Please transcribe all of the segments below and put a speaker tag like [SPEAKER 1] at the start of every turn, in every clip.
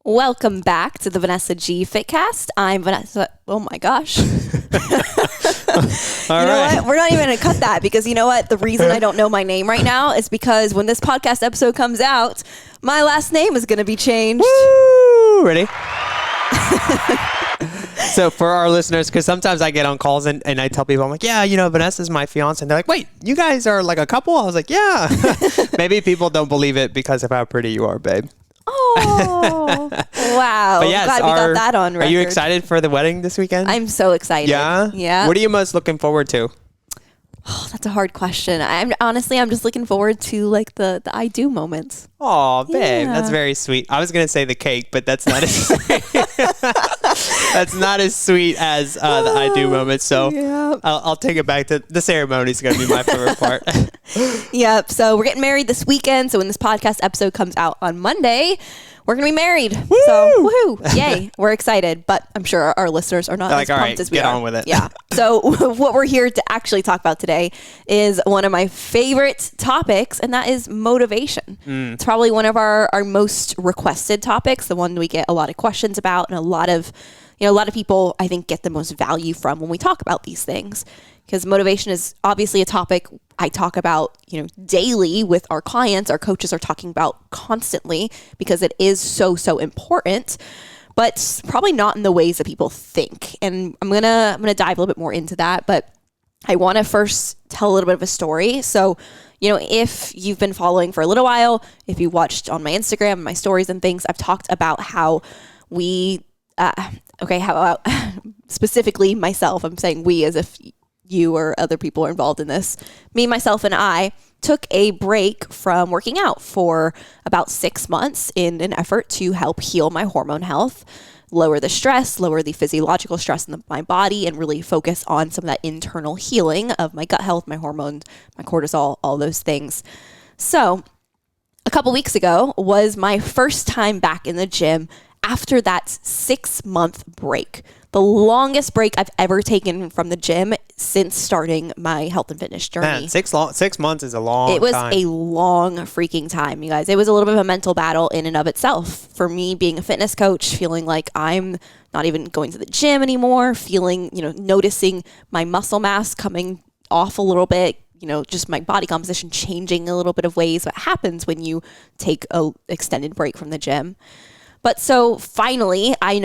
[SPEAKER 1] Welcome back to the Vanessa G Fitcast. I'm Vanessa. Oh my gosh. You know what? We're not even going to cut that because you know what? The reason I don't know my name right now is because when this podcast episode comes out, my last name is going to be changed.
[SPEAKER 2] Woo! Ready? So for our listeners, because sometimes I get on calls and I tell people, I'm like, yeah, you know, Vanessa's my fiance. And they're like, wait, you guys are like a couple? I was like, yeah. Maybe people don't believe it because of how pretty you are, babe.
[SPEAKER 1] Oh, wow.
[SPEAKER 2] But yes,
[SPEAKER 1] glad we got that on record.
[SPEAKER 2] Are you excited for the wedding this weekend?
[SPEAKER 1] I'm so excited.
[SPEAKER 2] Yeah?
[SPEAKER 1] Yeah.
[SPEAKER 2] What are you most looking forward to?
[SPEAKER 1] Oh, that's a hard question. I'm just looking forward to like the I do moments.
[SPEAKER 2] Oh, babe,
[SPEAKER 1] Yeah.
[SPEAKER 2] that's very sweet. I was going to say the cake, but that's not as sweet. That's not as sweet as the I do moment. So
[SPEAKER 1] Yeah.
[SPEAKER 2] I'll take it back to the ceremony is going to be my favorite part.
[SPEAKER 1] Yep. So we're getting married this weekend. So when this podcast episode comes out on Monday, we're going to be married.
[SPEAKER 2] Woo!
[SPEAKER 1] So woohoo. Yay. We're excited, but I'm sure our listeners are not
[SPEAKER 2] They're
[SPEAKER 1] as
[SPEAKER 2] like, all
[SPEAKER 1] pumped
[SPEAKER 2] right,
[SPEAKER 1] as we
[SPEAKER 2] get
[SPEAKER 1] are.
[SPEAKER 2] on with it.
[SPEAKER 1] Yeah. So what we're here to actually talk about today is one of my favorite topics, and that is motivation. It's probably one of our most requested topics, the one we get a lot of questions about, and a lot of people, I think, get the most value from when we talk about these things. Because motivation is obviously a topic I talk about, daily with our clients. Our coaches are talking about constantly because it is so important, but probably not in the ways that people think. And I'm gonna dive a little bit more into that, but I want to first tell a little bit of a story. So, if you've been following for a little while, if you watched on my Instagram, my stories and things, I've talked about how we, how about specifically myself, I'm saying we as if you or other people are involved in this. Me, myself, and I took a break from working out for about 6 months in an effort to help heal my hormone health, lower the stress, lower the physiological stress in my body, and really focus on some of that internal healing of my gut health, my hormones, my cortisol, all those things. So a couple weeks ago was my first time back in the gym after that 6-month break. The longest break I've ever taken from the gym since starting my health and fitness journey.
[SPEAKER 2] Man, 6 months is a long time.
[SPEAKER 1] It was a long freaking time, you guys. It was a little bit of a mental battle in and of itself. For me, being a fitness coach, feeling like I'm not even going to the gym anymore, feeling, noticing my muscle mass coming off a little bit, just my body composition changing a little bit of ways. What happens when you take a extended break from the gym? But so finally, I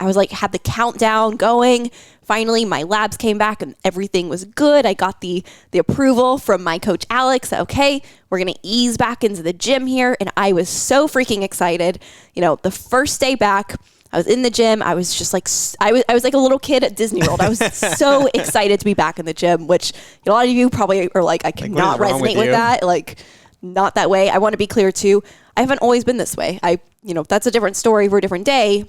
[SPEAKER 1] was like, had the countdown going. Finally, my labs came back and everything was good. I got the approval from my coach, Alex, that, okay, we're going to ease back into the gym here. And I was so freaking excited. The first day back, I was in the gym. I was just like, I was like a little kid at Disney World. I was so excited to be back in the gym, which a lot of you probably are like, I cannot resonate with that. Like, not that way. I want to be clear too. I haven't always been this way. That's a different story for a different day.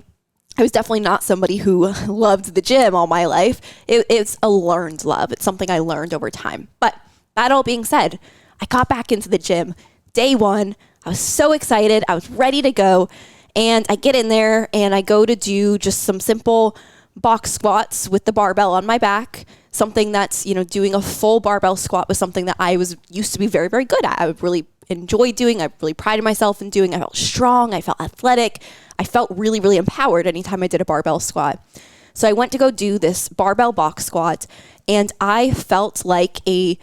[SPEAKER 1] I was definitely not somebody who loved the gym all my life. It's a learned love. It's something I learned over time. But that all being said, I got back into the gym day one. I was so excited. I was ready to go. And I get in there and I go to do just some simple box squats with the barbell on my back. Something that's, doing a full barbell squat was something that I used to be very, very good at. I would really enjoy doing. I really prided myself in doing. I felt strong. I felt athletic. I felt really, really empowered anytime I did a barbell squat. So I went to go do this barbell box squat, and I felt like I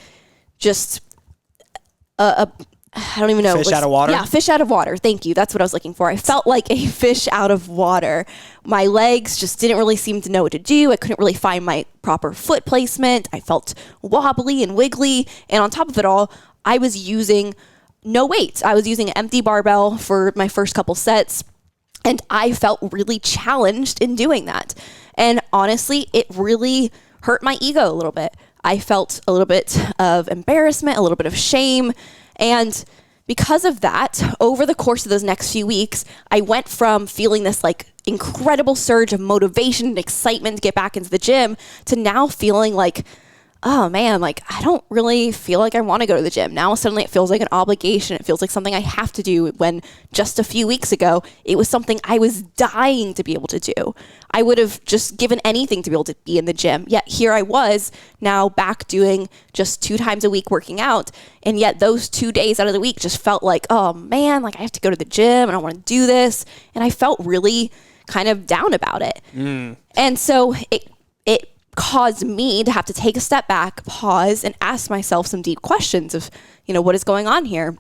[SPEAKER 1] don't even know.
[SPEAKER 2] Fish out of water?
[SPEAKER 1] Yeah, fish out of water. Thank you. That's what I was looking for. I felt like a fish out of water. My legs just didn't really seem to know what to do. I couldn't really find my proper foot placement. I felt wobbly and wiggly. And on top of it all, I was using no weights. I was using an empty barbell for my first couple sets. And I felt really challenged in doing that. And honestly, it really hurt my ego a little bit. I felt a little bit of embarrassment, a little bit of shame. And because of that, over the course of those next few weeks, I went from feeling this like incredible surge of motivation and excitement to get back into the gym to now feeling like oh man, like I don't really feel like I want to go to the gym. Now suddenly it feels like an obligation. It feels like something I have to do, when just a few weeks ago, it was something I was dying to be able to do. I would have just given anything to be able to be in the gym. Yet here I was now back doing just 2 times a week working out. And yet those 2 days out of the week just felt like, oh man, like I have to go to the gym and I want to do this. And I felt really kind of down about it. And so it caused me to have to take a step back, pause, and ask myself some deep questions of, what is going on here?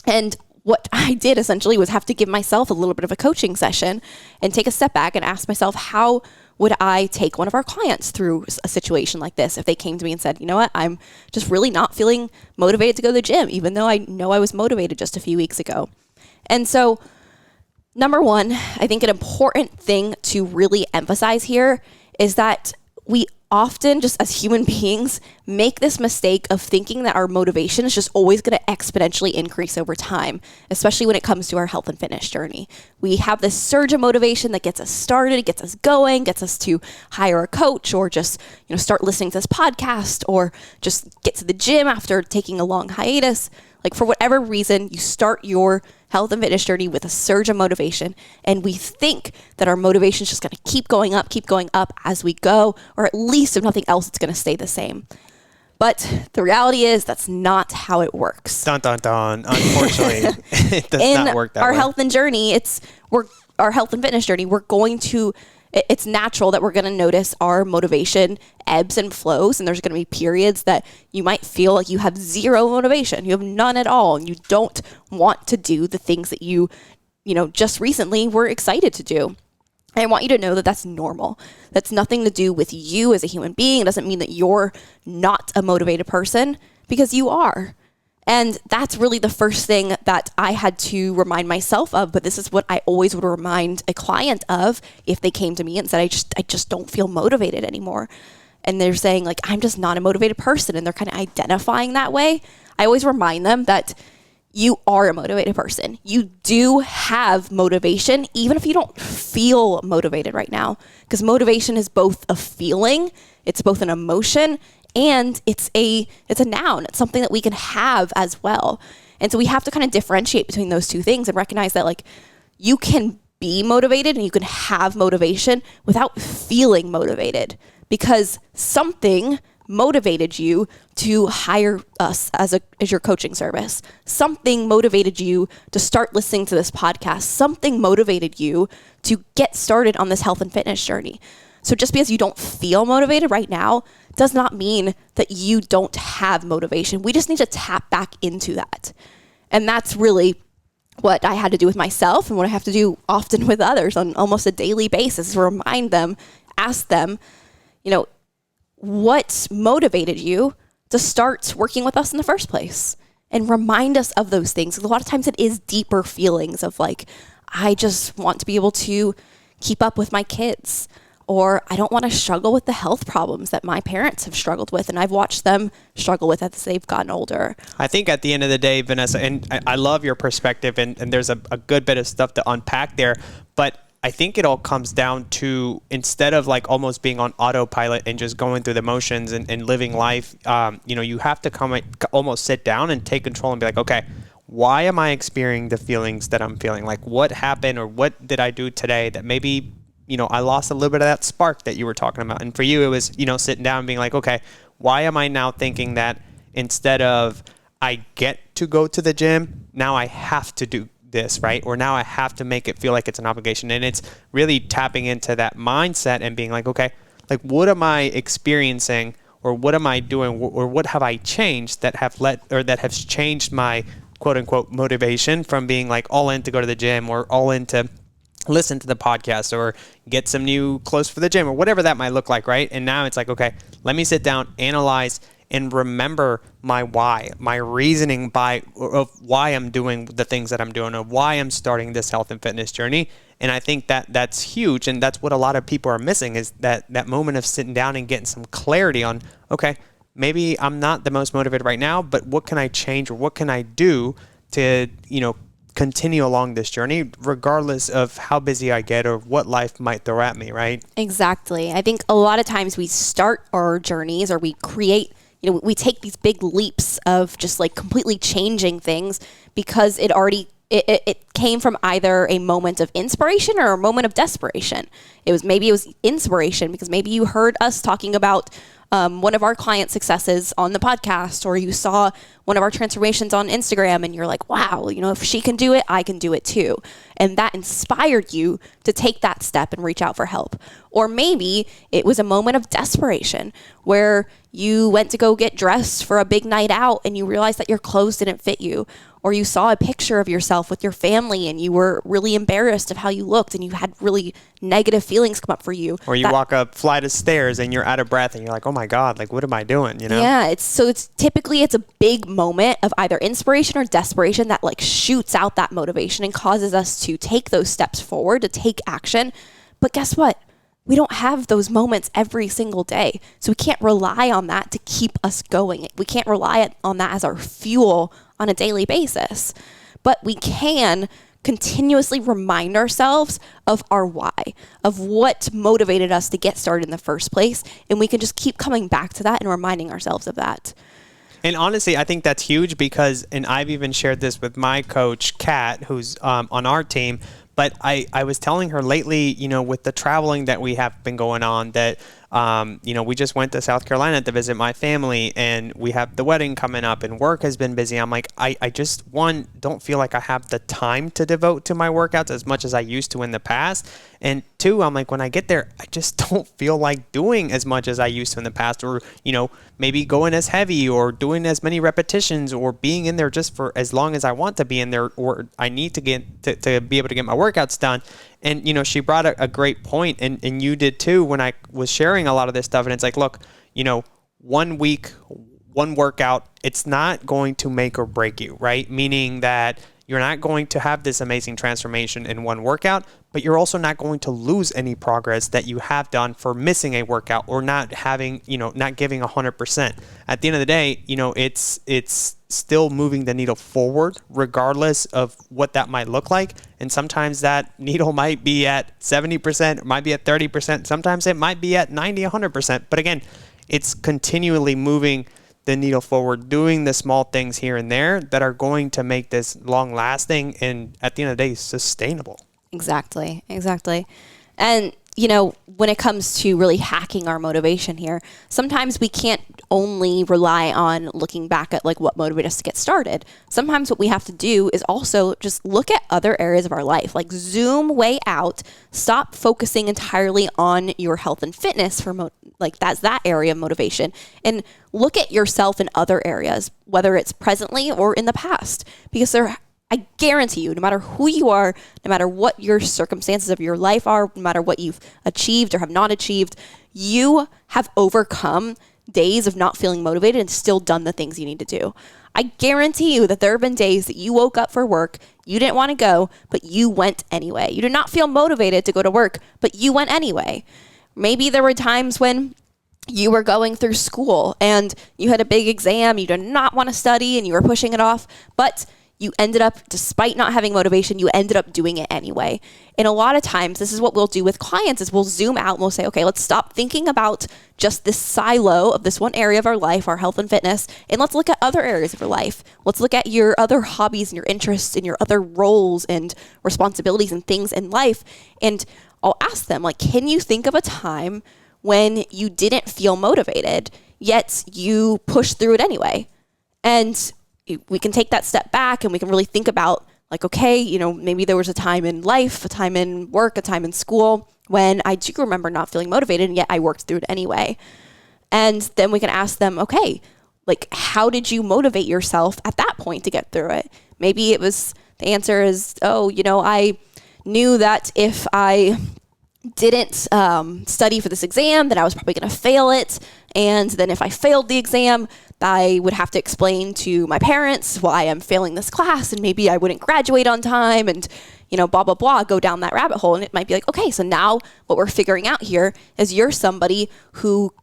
[SPEAKER 1] And what I did essentially was have to give myself a little bit of a coaching session and take a step back and ask myself, how would I take one of our clients through a situation like this if they came to me and said, you know what, I'm just really not feeling motivated to go to the gym, even though I know I was motivated just a few weeks ago. And so, number one, I think an important thing to really emphasize here is that we often, just as human beings, make this mistake of thinking that our motivation is just always going to exponentially increase over time, especially when it comes to our health and fitness journey. We have this surge of motivation that gets us started, gets us going, gets us to hire a coach, or just, start listening to this podcast, or just get to the gym after taking a long hiatus. Like, for whatever reason, you start your health and fitness journey with a surge of motivation, and we think that our motivation is just going to keep going up as we go, or at least if nothing else, it's going to stay the same. But the reality is that's not how it works.
[SPEAKER 2] Dun, dun, dun. Unfortunately, it does not work that way.
[SPEAKER 1] In our health and fitness journey, we're going to, it's natural that we're going to notice our motivation ebbs and flows, and there's going to be periods that you might feel like you have zero motivation, you have none at all, and you don't want to do the things that you just recently were excited to do. And I want you to know that that's normal. That's nothing to do with you as a human being. It doesn't mean that you're not a motivated person, because you are. And that's really the first thing that I had to remind myself of. But this is what I always would remind a client of if they came to me and said, I just don't feel motivated anymore. And they're saying, like, I'm just not a motivated person, and they're kind of identifying that way. I always remind them that you are a motivated person. You do have motivation, even if you don't feel motivated right now, because motivation is both a feeling, it's both an emotion, and it's a noun. It's something that we can have as well. And so we have to kind of differentiate between those two things and recognize that, like, you can be motivated and you can have motivation without feeling motivated, because something motivated you to hire us as your coaching service. Something motivated you to start listening to this podcast. Something motivated you to get started on this health and fitness journey. So just because you don't feel motivated right now does not mean that you don't have motivation. We just need to tap back into that. And that's really what I had to do with myself, and what I have to do often with others on almost a daily basis, is remind them, ask them, what motivated you to start working with us in the first place, and remind us of those things. A lot of times it is deeper feelings of, like, I just want to be able to keep up with my kids, or I don't want to struggle with the health problems that my parents have struggled with, and I've watched them struggle with as they've gotten older. I
[SPEAKER 2] think at the end of the day, Vanessa, and I love your perspective, and there's a good bit of stuff to unpack there, but I think it all comes down to, instead of like almost being on autopilot and just going through the motions and living life, you have to almost sit down and take control and be like, okay, why am I experiencing the feelings that I'm feeling? Like, what happened, or what did I do today that maybe, I lost a little bit of that spark that you were talking about? And for you, it was, sitting down and being like, okay, why am I now thinking that instead of I get to go to the gym, now I have to do this, right? Or now I have to make it feel like it's an obligation. And it's really tapping into that mindset and being like, okay, like, what am I experiencing, or what am I doing, or what have I changed that has changed my quote unquote motivation from being like all in to go to the gym, or all in to listen to the podcast, or get some new clothes for the gym, or whatever that might look like, right? And now it's like, okay, let me sit down, analyze, and remember my why, my reasoning of why I'm doing the things that I'm doing, or why I'm starting this health and fitness journey. And I think that's huge, and that's what a lot of people are missing, is that moment of sitting down and getting some clarity on, okay, maybe I'm not the most motivated right now, but what can I change, or what can I do to, continue along this journey, regardless of how busy I get or what life might throw at me, right?
[SPEAKER 1] Exactly. I think a lot of times we start our journeys, or we create we take these big leaps of just like completely changing things because it came from either a moment of inspiration or a moment of desperation. Maybe it was inspiration because maybe you heard us talking about one of our client successes on the podcast, or you saw one of our transformations on Instagram and you're like, wow, if she can do it, I can do it too. And that inspired you to take that step and reach out for help. Or maybe it was a moment of desperation where you went to go get dressed for a big night out and you realized that your clothes didn't fit you. Or you saw a picture of yourself with your family and you were really embarrassed of how you looked and you had really negative feelings come up for you.
[SPEAKER 2] Or you walk up a flight of stairs and you're out of breath and you're like, oh my God, like what am I doing?
[SPEAKER 1] Yeah, it's typically a big moment of either inspiration or desperation that like shoots out that motivation and causes us to take those steps forward, to take action. But guess what? We don't have those moments every single day. So we can't rely on that to keep us going. We can't rely on that as our fuel on a daily basis. But we can continuously remind ourselves of our why, of what motivated us to get started in the first place. And we can just keep coming back to that and reminding ourselves of that.
[SPEAKER 2] And honestly, I think that's huge because, and I've even shared this with my coach, Kat, who's on our team, but I was telling her lately, with the traveling that we have been going on, that, we just went to South Carolina to visit my family and we have the wedding coming up and work has been busy. I'm like, I just, one, don't feel like I have the time to devote to my workouts as much as I used to in the past. And two, I'm like, when I get there, I just don't feel like doing as much as I used to in the past, or, maybe going as heavy or doing as many repetitions or being in there just for as long as I want to be in there, or I need to get to be able to get my workouts done. And, she brought a great point, and you did too, when I was sharing a lot of this stuff. And it's like, look, 1 week, one workout, it's not going to make or break you, right? Meaning that you're not going to have this amazing transformation in one workout, but you're also not going to lose any progress that you have done for missing a workout or not having, not giving 100%. At the end of the day, it's still moving the needle forward regardless of what that might look like. And sometimes that needle might be at 70%, it might be at 30%. Sometimes it might be at 90, 100%. But again, it's continually moving the needle forward, doing the small things here and there that are going to make this long lasting and at the end of the day, sustainable.
[SPEAKER 1] Exactly. And, when it comes to really hacking our motivation here, sometimes we can't only rely on looking back at like what motivated us to get started. Sometimes what we have to do is also just look at other areas of our life, like zoom way out, stop focusing entirely on your health and fitness for that's that area of motivation, and look at yourself in other areas, whether it's presently or in the past, because I guarantee you, no matter who you are, no matter what your circumstances of your life are, no matter what you've achieved or have not achieved, you have overcome days of not feeling motivated and still done the things you need to do. I guarantee you that there have been days that you woke up for work, you didn't want to go, but you went anyway. You did not feel motivated to go to work, but you went anyway. Maybe there were times when you were going through school and you had a big exam, you did not want to study and you were pushing it off, but you ended up, despite not having motivation, you ended up doing it anyway. And a lot of times, this is what we'll do with clients, is we'll zoom out and we'll say, okay, let's stop thinking about just this silo of this one area of our life, our health and fitness, and let's look at other areas of your life. Let's look at your other hobbies and your interests and your other roles and responsibilities and things in life. And I'll ask them, like, can you think of a time when you didn't feel motivated, yet you pushed through it anyway? And we can take that step back and we can really think about like, okay, maybe there was a time in life, a time in work, a time in school when I do remember not feeling motivated and yet I worked through it anyway. And then we can ask them, okay, like, how did you motivate yourself at that point to get through it? Maybe it was, the answer is, I knew that if I didn't study for this exam, that I was probably going to fail it. And then if I failed the exam, I would have to explain to my parents why I'm failing this class, and maybe I wouldn't graduate on time, and, blah, blah, blah, go down that rabbit hole. And it might be like, okay, so now what we're figuring out here is you're somebody who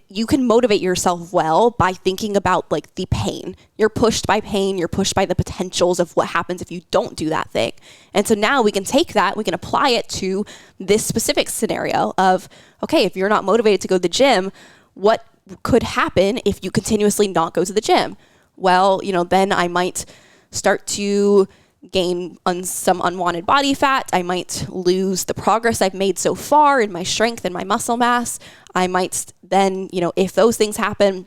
[SPEAKER 1] you can motivate yourself well by thinking about like the pain. You're pushed by pain. You're pushed by the potentials of what happens if you don't do that thing. And so now we can take that, we can apply it to this specific scenario of, okay, if you're not motivated to go to the gym, what could happen if you continuously not go to the gym? Well, then I might start to gain some unwanted body fat. I might lose the progress I've made so far in my strength and my muscle mass. I might then, if those things happen,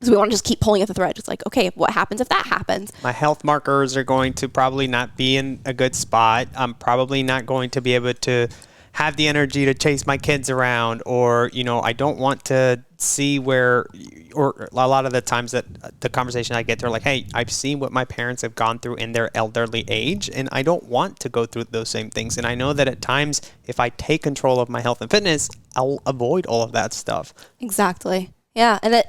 [SPEAKER 1] so we want to just keep pulling at the thread. It's like, okay, what happens if that happens?
[SPEAKER 2] My health markers are going to probably not be in a good spot. I'm probably not going to be able to have the energy to chase my kids around, or, I don't want to see or a lot of the times that the conversation I get, they're like, hey, I've seen what my parents have gone through in their elderly age, and I don't want to go through those same things. And I know that at times, if I take control of my health and fitness, I'll avoid all of that stuff.
[SPEAKER 1] Exactly. Yeah. And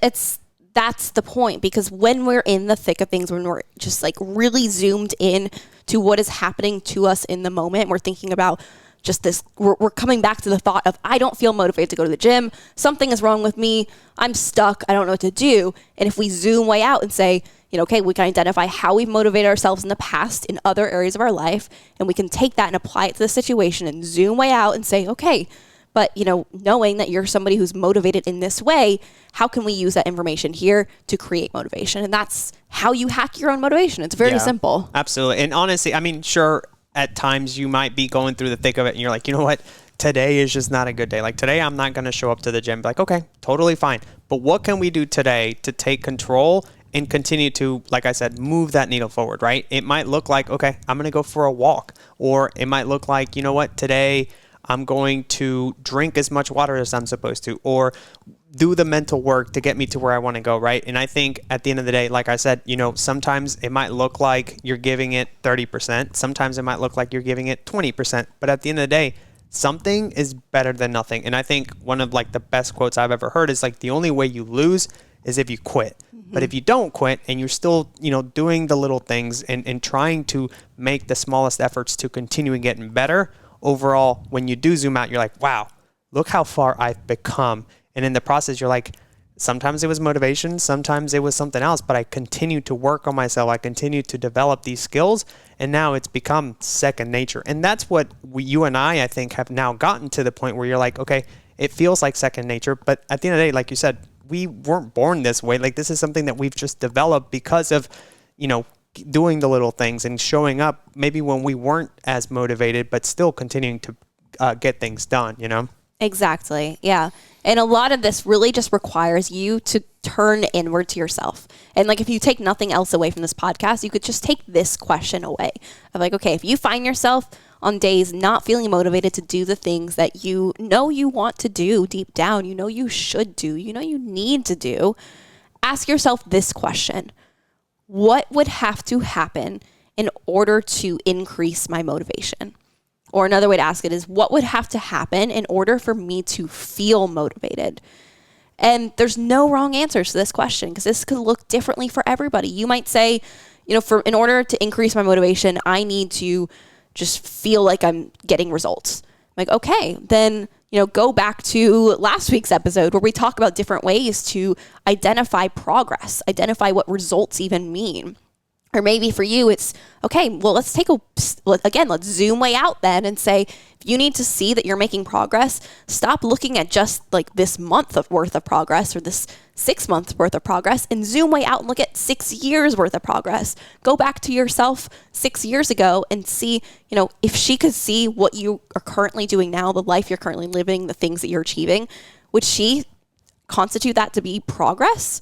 [SPEAKER 1] that's the point, because when we're in the thick of things, when we're just like really zoomed in to what is happening to us in the moment, we're thinking about just this, we're coming back to the thought of, I don't feel motivated to go to the gym. Something is wrong with me. I'm stuck. I don't know what to do. And if we zoom way out and say, okay, we can identify how we've motivated ourselves in the past in other areas of our life, and we can take that and apply it to the situation and zoom way out and say, okay, but, knowing that you're somebody who's motivated in this way, how can we use that information here to create motivation? And that's how you hack your own motivation. It's very simple.
[SPEAKER 2] Absolutely. And honestly, sure, at times you might be going through the thick of it and you're like, you know what? Today is just not a good day. Like today, I'm not going to show up to the gym. Like, okay, totally fine. But what can we do today to take control and continue to, like I said, move that needle forward, right? It might look like, okay, I'm going to go for a walk. Or it might look like, you know what? Today, I'm going to drink as much water as I'm supposed to, or do the mental work to get me to where I want to go, right? And I think at the end of the day, like I said, sometimes it might look like you're giving it 30%. Sometimes it might look like you're giving it 20%. But at the end of the day, something is better than nothing. And I think one of like the best quotes I've ever heard is like, the only way you lose is if you quit. Mm-hmm. But if you don't quit and you're still, doing the little things and trying to make the smallest efforts to continue getting better, overall, when you do zoom out, you're like, wow, look how far I've become. And in the process, you're like, sometimes it was motivation, sometimes it was something else, but I continued to work on myself. I continued to develop these skills, and now it's become second nature. And that's what you and I think, have now gotten to the point where you're like, okay, it feels like second nature. But at the end of the day, like you said, we weren't born this way. Like this is something that we've just developed because of, doing the little things and showing up maybe when we weren't as motivated, but still continuing to get things done,
[SPEAKER 1] Exactly. Yeah. And a lot of this really just requires you to turn inward to yourself. And like, if you take nothing else away from this podcast, you could just take this question away of like, okay, if you find yourself on days not feeling motivated to do the things that you want to do deep down, you should do, you need to do, ask yourself this question: what would have to happen in order to increase my motivation? Or another way to ask it is, what would have to happen in order for me to feel motivated? And there's no wrong answers to this question, because this could look differently for everybody. You might say, in order to increase my motivation, I need to just feel like I'm getting results. Like, okay, then, go back to last week's episode where we talk about different ways to identify progress, identify what results even mean. Or maybe for you, it's, okay, well, let's zoom way out then and say, if you need to see that you're making progress, stop looking at just like this month of worth of progress or this 6 months worth of progress, and zoom way out and look at 6 years worth of progress. Go back to yourself 6 years ago and see, if she could see what you are currently doing now, the life you're currently living, the things that you're achieving, would she constitute that to be progress?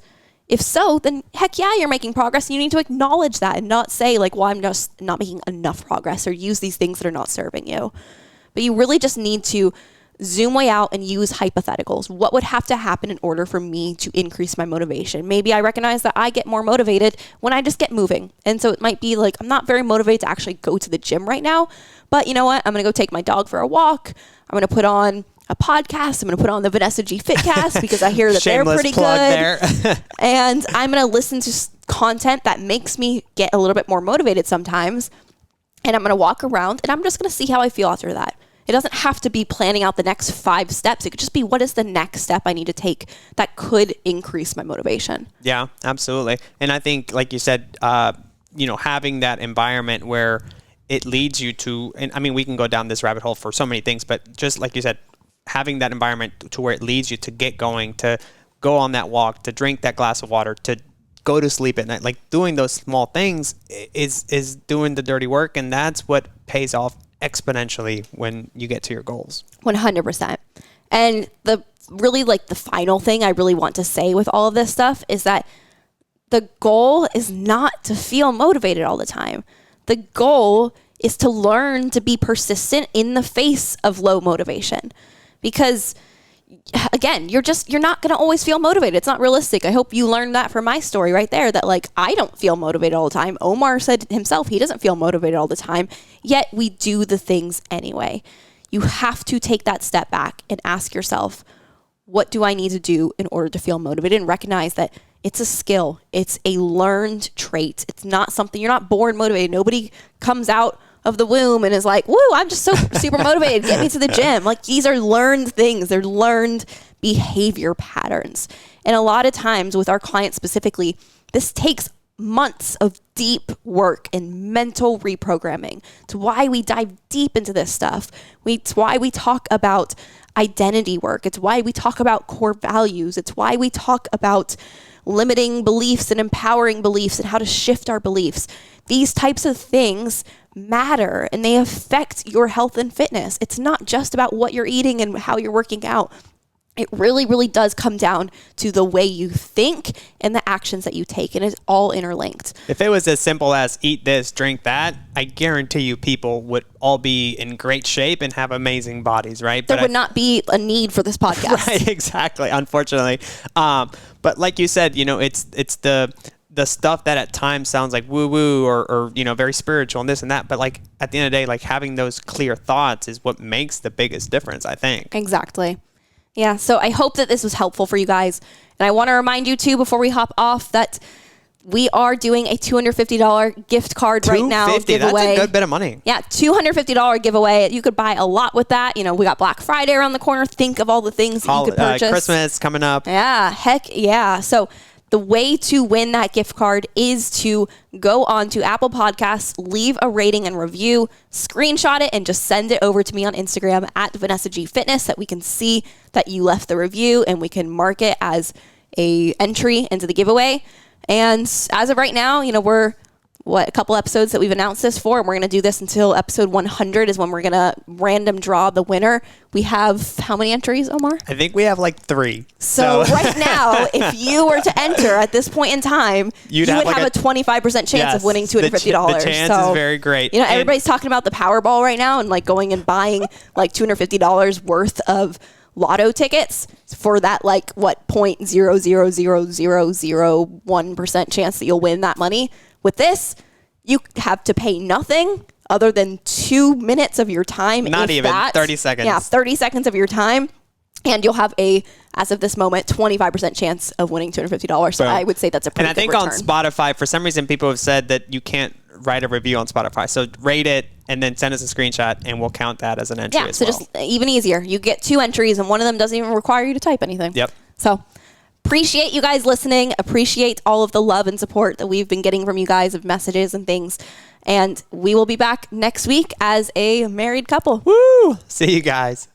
[SPEAKER 1] If so, then heck yeah, you're making progress. And you need to acknowledge that and not say like, well, I'm just not making enough progress, or use these things that are not serving you. But you really just need to zoom way out and use hypotheticals. What would have to happen in order for me to increase my motivation? Maybe I recognize that I get more motivated when I just get moving. And so it might be like, I'm not very motivated to actually go to the gym right now, but you know what? I'm going to go take my dog for a walk. I'm going to put on a podcast. I'm going to put on the Vanessa G Fitcast because I hear that they're pretty good. There. And I'm going to listen to content that makes me get a little bit more motivated sometimes. And I'm going to walk around and I'm just going to see how I feel after that. It doesn't have to be planning out the next 5 steps. It could just be, what is the next step I need to take that could increase my motivation?
[SPEAKER 2] Yeah, absolutely. And I think, like you said, having that environment where it leads you to, and I mean, we can go down this rabbit hole for so many things, but just like you said, having that environment to where it leads you to get going, to go on that walk, to drink that glass of water, to go to sleep at night. Like doing those small things is doing the dirty work. And that's what pays off exponentially when you get to your goals.
[SPEAKER 1] 100%. And the really like the final thing I really want to say with all of this stuff is that the goal is not to feel motivated all the time. The goal is to learn to be persistent in the face of low motivation. Because again, you're not going to always feel motivated. It's not realistic. I hope you learned that from my story right there, that like, I don't feel motivated all the time. Omar said himself, he doesn't feel motivated all the time, yet we do the things anyway. You have to take that step back and ask yourself, what do I need to do in order to feel motivated? And recognize that it's a skill. It's a learned trait. It's not something, you're not born motivated. Nobody comes out of the womb and is like, woo, I'm just so super motivated. Get me to the gym. Like, these are learned things. They're learned behavior patterns. And a lot of times with our clients specifically, this takes months of deep work and mental reprogramming. It's why we dive deep into this stuff. It's why we talk about identity work. It's why we talk about core values. It's why we talk about limiting beliefs and empowering beliefs and how to shift our beliefs. These types of things matter and they affect your health and fitness. It's not just about what you're eating and how you're working out. It really, really does come down to the way you think and the actions that you take, and it's all interlinked.
[SPEAKER 2] If it was as simple as eat this, drink that, I guarantee you people would all be in great shape and have amazing bodies, right?
[SPEAKER 1] There would not be a need for this podcast.
[SPEAKER 2] Right, exactly, unfortunately. But like you said, it's the stuff that at times sounds like woo-woo or very spiritual and this and that. But like at the end of the day, like having those clear thoughts is what makes the biggest difference, I think.
[SPEAKER 1] Exactly. Yeah, so I hope that this was helpful for you guys. And I want to remind you too, before we hop off, that we are doing a $250 gift card right now giveaway.
[SPEAKER 2] That's a good bit of money.
[SPEAKER 1] Yeah, $250 giveaway. You could buy a lot with that. We got Black Friday around the corner. Think of all the things that you could purchase.
[SPEAKER 2] Christmas coming up.
[SPEAKER 1] Yeah, heck yeah. So the way to win that gift card is to go on to Apple Podcasts, leave a rating and review, screenshot it, and just send it over to me on Instagram at Vanessa G Fitness, that we can see that you left the review and we can mark it as a entry into the giveaway. And as of right now, we're a couple episodes that we've announced this for, and we're going to do this until episode 100 is when we're going to random draw the winner. We have how many entries, Omar?
[SPEAKER 2] I think we have like 3.
[SPEAKER 1] So right now, if you were to enter at this point in time, you would have a 25% chance of winning $250.
[SPEAKER 2] The chance is very great.
[SPEAKER 1] Everybody's talking about the Powerball right now and like going and buying like $250 worth of lotto tickets for that like what 0.00001% chance that you'll win that money. With this, you have to pay nothing other than 2 minutes of your time.
[SPEAKER 2] Not even 30 seconds.
[SPEAKER 1] Yeah, 30 seconds of your time. And you'll have as of this moment, 25% chance of winning $250. So I would say that's a pretty good return.
[SPEAKER 2] And I think on Spotify, for some reason, people have said that you can't write a review on Spotify. So rate it and then send us a screenshot and we'll count that as an entry as well. Yeah, so just
[SPEAKER 1] even easier. You get 2 entries and one of them doesn't even require you to type anything.
[SPEAKER 2] Yep.
[SPEAKER 1] So appreciate you guys listening. Appreciate all of the love and support that we've been getting from you guys of messages and things. And we will be back next week as a married couple.
[SPEAKER 2] Woo! See you guys.